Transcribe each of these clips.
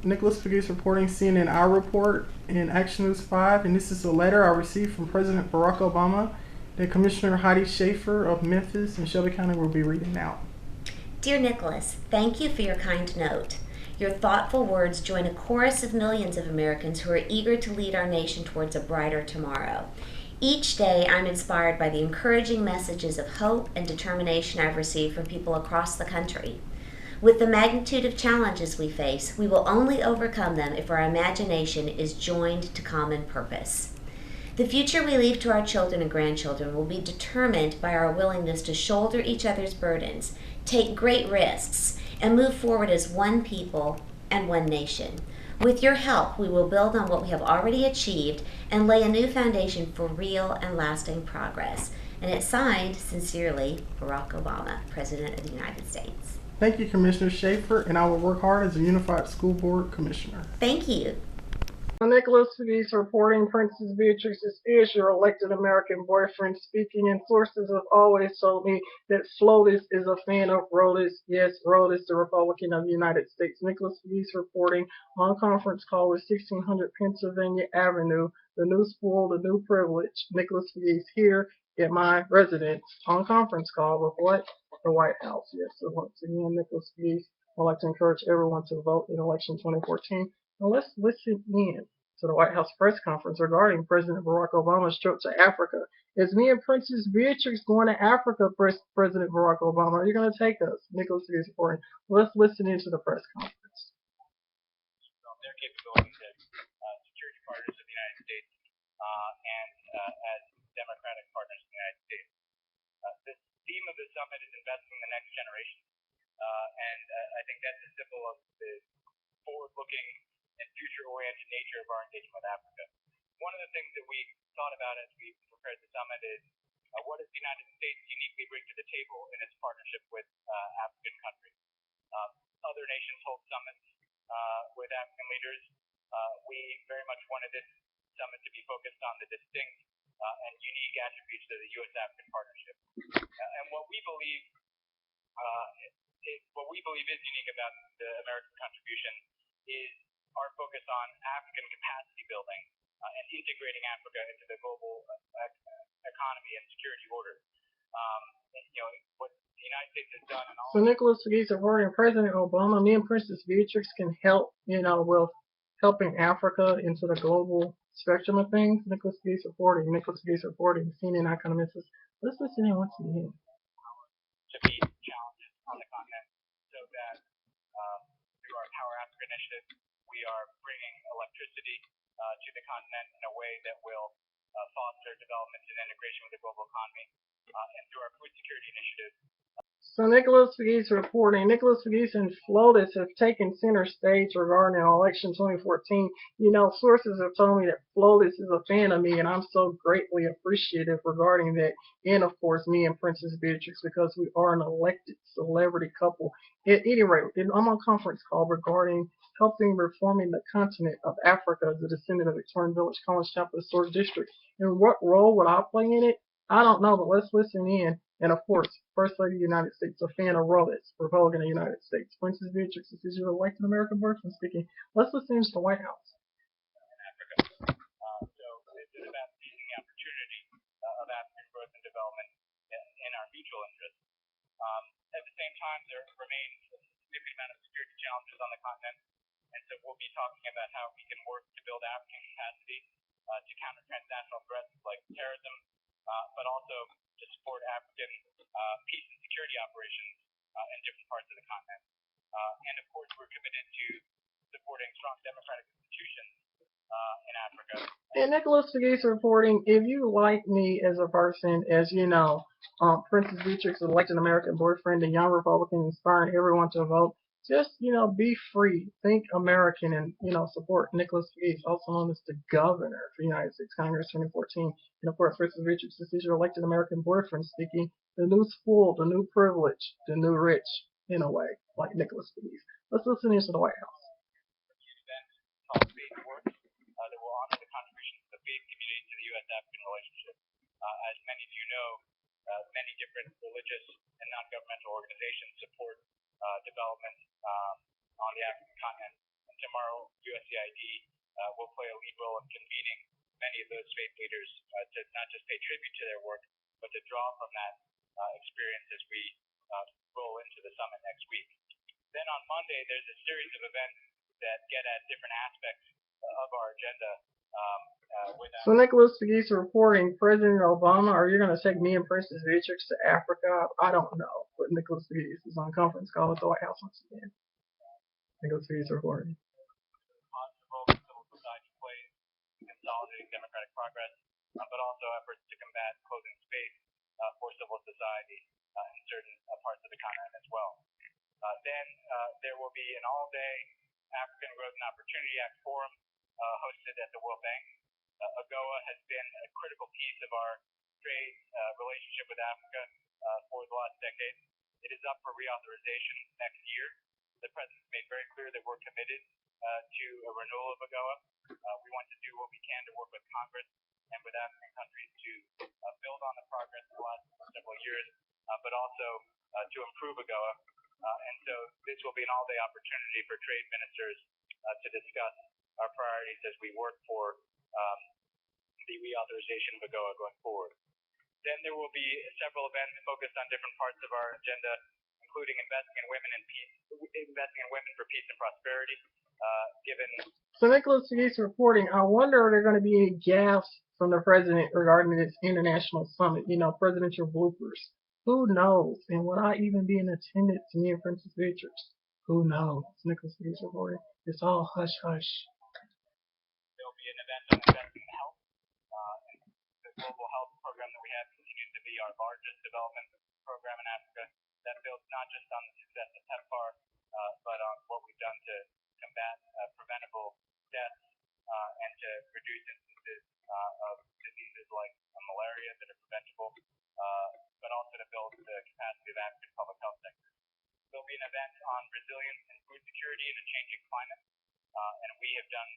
Nicholas Pegues reporting CNN Our Report in Action News 5, and this is a letter I received from President Barack Obama that Commissioner Heidi Schaefer of Memphis and Shelby County will be reading out. Dear Nicholas, thank you for your kind note. Your thoughtful words join a chorus of millions of Americans who are eager to lead our nation towards a brighter tomorrow. Each day, I'm inspired by the encouraging messages of hope and determination I've received from people across the country. With the magnitude of challenges we face, we will only overcome them if our imagination is joined to common purpose. The future we leave to our children and grandchildren will be determined by our willingness to shoulder each other's burdens, take great risks, and move forward as one people and one nation. With your help, we will build on what we have already achieved and lay a new foundation for real and lasting progress. And it's signed, sincerely, Barack Obama, President of the United States. Thank you, Commissioner Schaefer, and I will work hard as a Unified School Board Commissioner. Thank you. Nicholas Pegues reporting Princess Beatrix is your elected American boyfriend speaking, and sources have always told me that Flotus is a fan of Rodas. Yes, Rodas, the Republican of the United States. Nicholas Pegues reporting on conference call with 1600 Pennsylvania Avenue, the new spool, the new privilege. Nicholas Pegues here at my residence on conference call with what? The White House. Yes, so once again, Nicholas Pegues would like to encourage everyone to vote in election 2014. Now let's listen in to the White House press conference regarding President Barack Obama's trip to Africa. Is me and Princess Beatrix going to Africa, President Barack Obama? Are you going to take us? Nicholas is reporting. Let's listen into the press conference. Their capabilities as security partners of the United States and as democratic partners of the United States. The theme of the summit is investing in the next generation, and I think that's a symbol of the forward-looking and future-oriented nature of our engagement with Africa. One of the things that we thought about as we prepared the summit is what does the United States uniquely bring to the table in its partnership with African countries. Other nations hold summits with African leaders. We very much wanted this summit to be focused on the distinct and unique attributes of the U.S.-African partnership. And what we believe is unique about the American contribution is our focus on African capacity building and integrating Africa into the global economy and security order. What the United States has done. So Nicholas Pegues reporting President Obama, me and Princess Beatrix can help, with helping Africa into the global spectrum of things. Nicholas Pegues reporting, CNN Icon of Memphis. Let's listen in once again. To meet challenges on the continent so that through our Power Africa initiative, we are bringing electricity to the continent in a way that will foster development and integration with the global economy. And through our food security initiative. So Nicholas Pegues reporting, Nicholas Pegues and Flotus have taken center stage regarding election 2014. Sources have told me that Flotus is a fan of me, and I'm so greatly appreciative regarding that. And of course, me and Princess Beatrix, because we are an elected celebrity couple. At any rate, I'm on a conference call regarding helping reforming the continent of Africa as a descendant of Victorian Village College Chapel Historic District. And what role would I play in it? I don't know, but let's listen in. And of course, First Lady of the United States, a fan of Rodas, Republican of the United States. Princess Beatrix is your elected American boyfriend speaking. Let's listen to the White House. In Africa. So this is about seizing the opportunity of African growth and development in our mutual interest. At the same time, there remains a significant amount of security challenges on the continent, and so we'll be talking about how we can work to build African capacity to counter transnational threats like terrorism, but also to support African peace and security operations in different parts of the continent. And of course, we're committed to supporting strong democratic institutions in Africa. And Nicholas Pegues reporting, if you like me as a person, as you know, Princess Beatrix is elected American boyfriend, a young Republican, inspiring everyone to vote. Just, be free, think American, and, support Nicholas Pegues, also known as the governor for the United States Congress 2014. And of course, Princess Beatrix is your elected American boyfriend speaking, the new spoil, the new privilege, the new rich, in a way, like Nicholas Pegues. Let's listen into the White House. Called Faith Works that will honor the contributions of the faith community to the U.S.-African relationship. As many of you know, many different religious and non-governmental organizations support development on the African continent, and tomorrow USAID will play a lead role in convening many of those faith leaders to not just pay tribute to their work, but to draw from that experience as we roll into the summit next week. Then on Monday, there's a series of events that get at different aspects of our agenda. So Nicholas McGee's reporting, President Obama, are you going to take me and Princess Beatrix to Africa? I don't know. But Nicholas McGee is on conference call at the White House once again. Nicholas McGee's reporting. Positive role that civil society plays in consolidating democratic progress, but also efforts to combat closing space for civil society in certain parts of the continent as well. Then there will be an all-day African Growth and Opportunity Act Forum hosted at the World Bank. AGOA has been a critical piece of our trade relationship with Africa for the last decade. It is up for reauthorization next year. The President's made very clear that we're committed to a renewal of AGOA. We want to do what we can to work with Congress and with African countries to build on the progress of the last several years, but also to improve AGOA. And so this will be an all-day opportunity for trade ministers to discuss our priorities as we work for the reauthorization of AGOA going forward. Then there will be several events focused on different parts of our agenda, including investing in women for peace and prosperity. So Nicholas McGee's reporting, I wonder are there going to be any gaffes from the president regarding this international summit? You know, presidential bloopers. Who knows? And would I even be in attendance to me and Princess Beatrix? Who knows? Nicholas McGee's reporting. It's all hush hush. There will be an event on investing in health. The global health program that we have continues to be our largest development program in Africa. That builds not just on the success of PEPFAR, but on what we've done to combat preventable deaths and to reduce instances of diseases like malaria that are preventable, but also to build the capacity of African public health sectors. There'll be an event on resilience and food security in a changing climate, and we have done.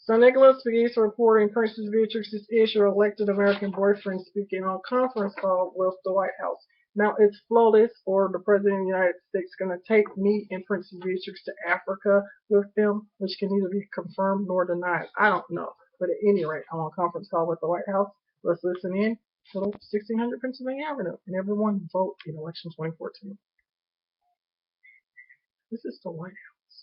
So Nicholas McGee's reporting, Princess Beatrix's issue elected American boyfriend speaking on conference call with the White House. Now it's flawless for the President of the United States going to take me and Princess Beatrix to Africa with them, which can neither be confirmed nor denied. I don't know. But at any rate, I'm on conference call with the White House. Let's listen in to 1600 Pennsylvania Avenue. And everyone vote in election 2014. This is the White House.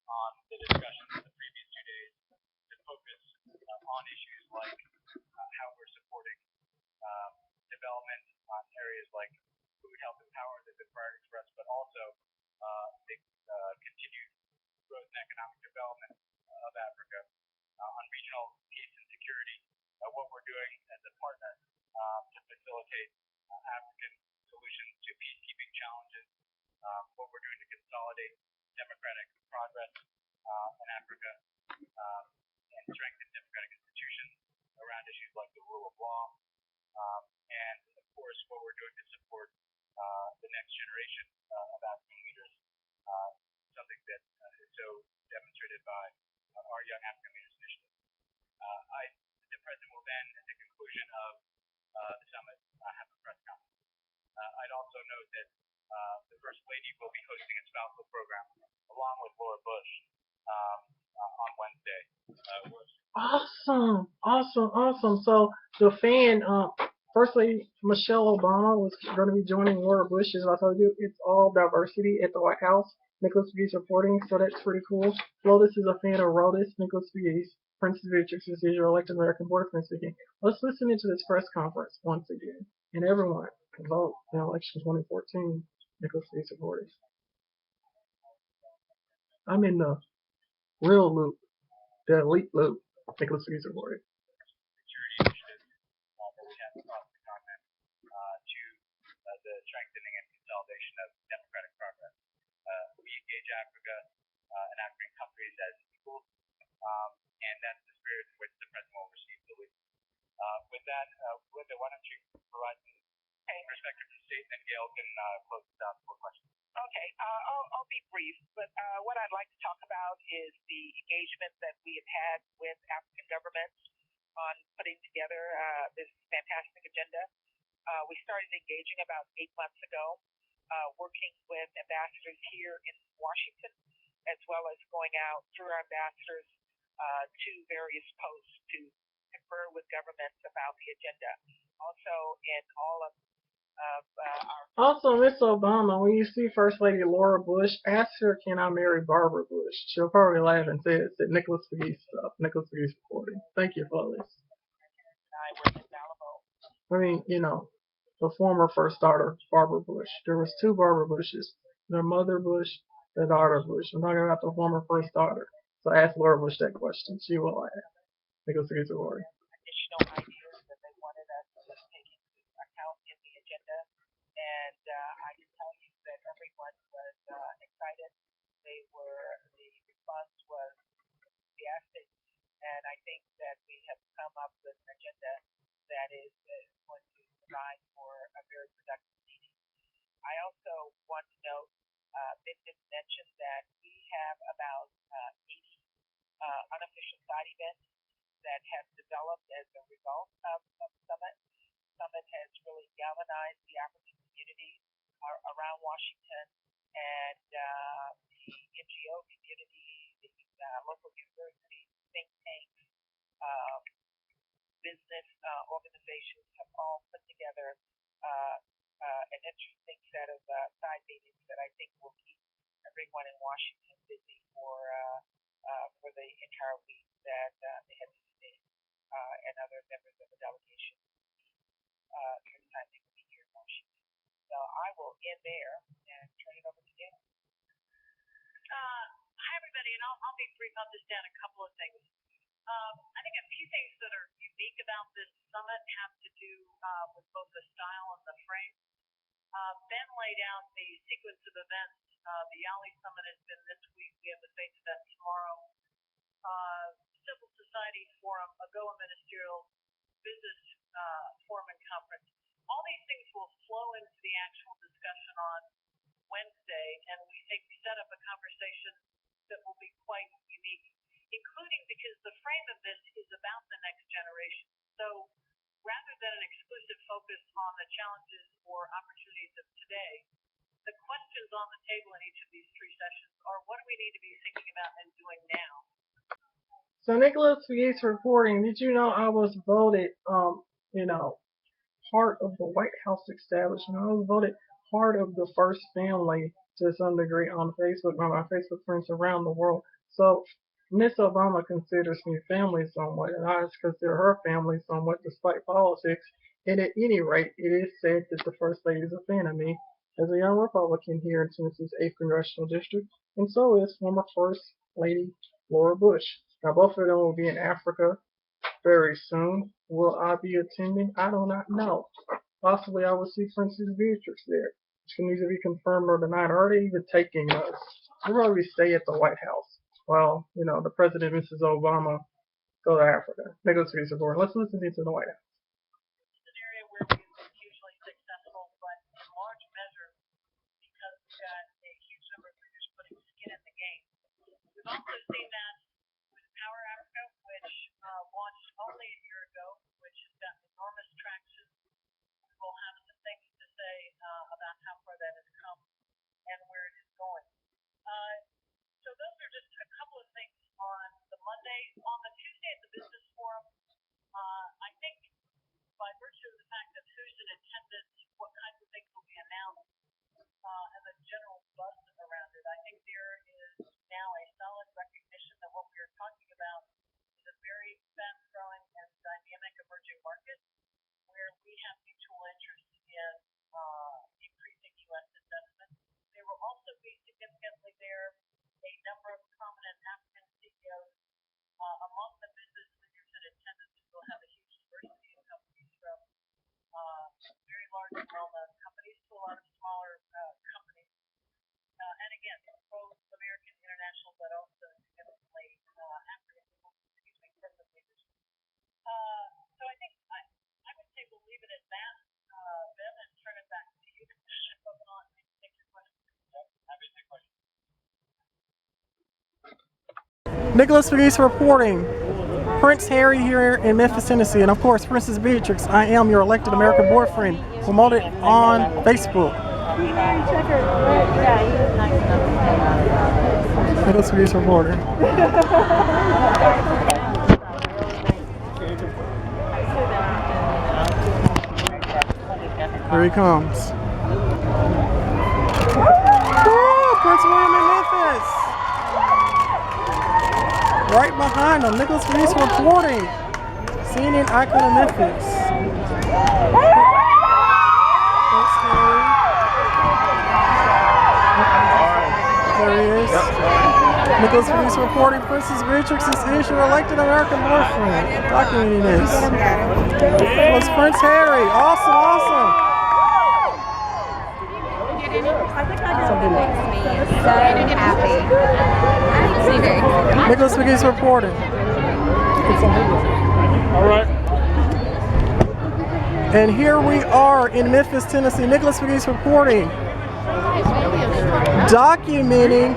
On the discussions of the previous 2 days to focus on issues like how we're supporting development on areas like food, health, and power that have been priorities for us, but also the continued growth and economic development of Africa, on regional peace and security, what we're doing as a partner to facilitate African solutions to peacekeeping challenges, what we're doing to consolidate democratic progress in Africa and strengthen democratic institutions around issues like the rule of law, and of course what we're doing to support the next generation of African leaders, something that is so demonstrated by our Young African Leaders Initiative. The President will then, at the conclusion of the summit, have a press conference. I'd also note that the First Lady will be hosting a spousal program along with Laura Bush on Wednesday. Awesome. So the fan, First Lady Michelle Obama was going to be joining Laura Bush. As I told you, it's all diversity at the White House. Nicholas McGee's reporting, so that's pretty cool. Lotus is a fan of Rotus. Nicholas McGee's Princess Beatrix is your elected American boyfriend speaking. Let's listen into this press conference once again. And everyone can vote in election 2014. Nicholas McGee's reporting. I'm in the real loop, the elite loop. Nicholas McGee's reporting. Security initiatives that we have across the continent to the strengthening and consolidation of democratic progress. We engage Africa and African countries as equals, and that's the spirit in which the President will receive the lead. With that, Linda, why don't you provide some perspective to state, and Gail can close this out for questions. Okay, I'll be brief, but what I'd like to talk about is the engagement that we have had with African governments on putting together this fantastic agenda. We started engaging about 8 months ago. working with ambassadors here in Washington, as well as going out through our ambassadors to various posts to confer with governments about the agenda. Also, in all of our Also, Miss Obama, when you see First Lady Laura Bush, ask her, can I marry Barbara Bush? She'll probably laugh and say it's Nicholas McGee stuff. Nicholas McGee's reporting. Thank you, Lois. and I were infallible. I mean, the former first daughter, Barbara Bush. There was two Barbara Bushes. Their mother Bush, their daughter Bush. I'm talking about the former first daughter. So ask Laura Bush that question. She will laugh. Nicholas McGee's reporting. Additional ideas that they wanted us to take into account in the agenda. And I can tell you that everyone was excited. The response was enthusiastic. And I think that we have come up with an agenda that is going to provide for a very productive meeting. I also want to note, Vic did mention that we have about 80 unofficial side events that have developed as a result of Summit. Summit has really galvanized the African community around Washington and the NGO community, the local universities, think tanks, business organizations have all put together an interesting set of side meetings that I think will keep everyone in Washington busy for the entire week that the heads of state and other members of the delegation during the time they will be here in Washington. So I will end there and turn it over to Dan. Hi, everybody, and I'll be brief. I'll just add a couple of things. I think a few things that are unique about this summit have to do with both the style and the frame. Ben laid out the sequence of events. The YALI Summit has been this week. We have the Faith event tomorrow. Civil Society Forum, AGOA Ministerial Business Forum and Conference. All these things will flow into the actual discussion on Wednesday, and we set up a conversation that will be quite unique, including because the frame of this is about the next generation. So rather than an exclusive focus on the challenges or opportunities of today, the questions on the table in each of these three sessions are what do we need to be thinking about and doing now? So Nicholas McGee's reporting, did you know I was voted, part of the White House establishment? I was voted part of the first family to some degree on Facebook by my Facebook friends around the world. So Miss Obama considers me family somewhat, and I consider her family somewhat despite politics. And at any rate, it is said that the First Lady is a fan of me as a young Republican here in Tennessee's 8th Congressional District, and so is former First Lady Laura Bush. Now, both of them will be in Africa very soon. Will I be attending? I do not know. Possibly I will see Princess Beatrix there, which can either be confirmed or denied. Are they even taking us? We'll probably stay at the White House while, the President, Mrs. Obama, go to Africa. Nicholas McGee's report. Let's listen to the White House. It's an area where we've been hugely successful, but in large measure because we've got a huge number of leaders putting skin in the game. We've also seen that with Power Africa, which launched only a year ago, which has got enormous traction. We will have some things to say about how far that has come and where it is going. So those are just a couple of things on the Monday. On the Tuesday at the Business Forum, I think by virtue of the fact of who's in attendance, what kinds of things will be announced, and the general buzz around it, I think there is now a solid recognition that what we are talking about is a very fast-growing and dynamic emerging market where we have mutual interest in increasing U.S. investment. There will also be significantly there a number of prominent African CEOs among the business leaders in attendance. We'll have a huge diversity of companies from very large and well-known companies to a lot of smaller companies. And again, both American, international, but also significantly African corporate leaders. So I think I would say we'll leave it at that, Ben, and turn it back to you. Take your questions. Happy to take questions. Nicholas McGee's reporting. Prince Harry here in Memphis, Tennessee, and of course, Princess Beatrix. I am your elected American boyfriend, promoted on Facebook. Nicholas Pegues reporter. Here he comes. Woo! Prince William in Memphis. Right behind him, Nicholas Pegues reporting. CNN icon of Memphis. There he is. Nicholas Pegues reporting Princess Beatrix is your elected American boyfriend. Documenting this. Was Prince Harry. Awesome, awesome. Nicholas Pegues reporting. All right. And here we are in Memphis, Tennessee. Nicholas Pegues reporting. Documenting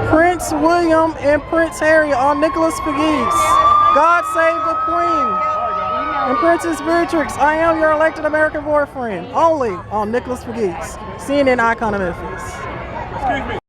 Prince William and Prince Harry on Nicholas Pegues. God save the Queen. And Princess Beatrix, I am your elected American boyfriend. Only on Nicholas Pegues, CNN icon of Memphis. Excuse me.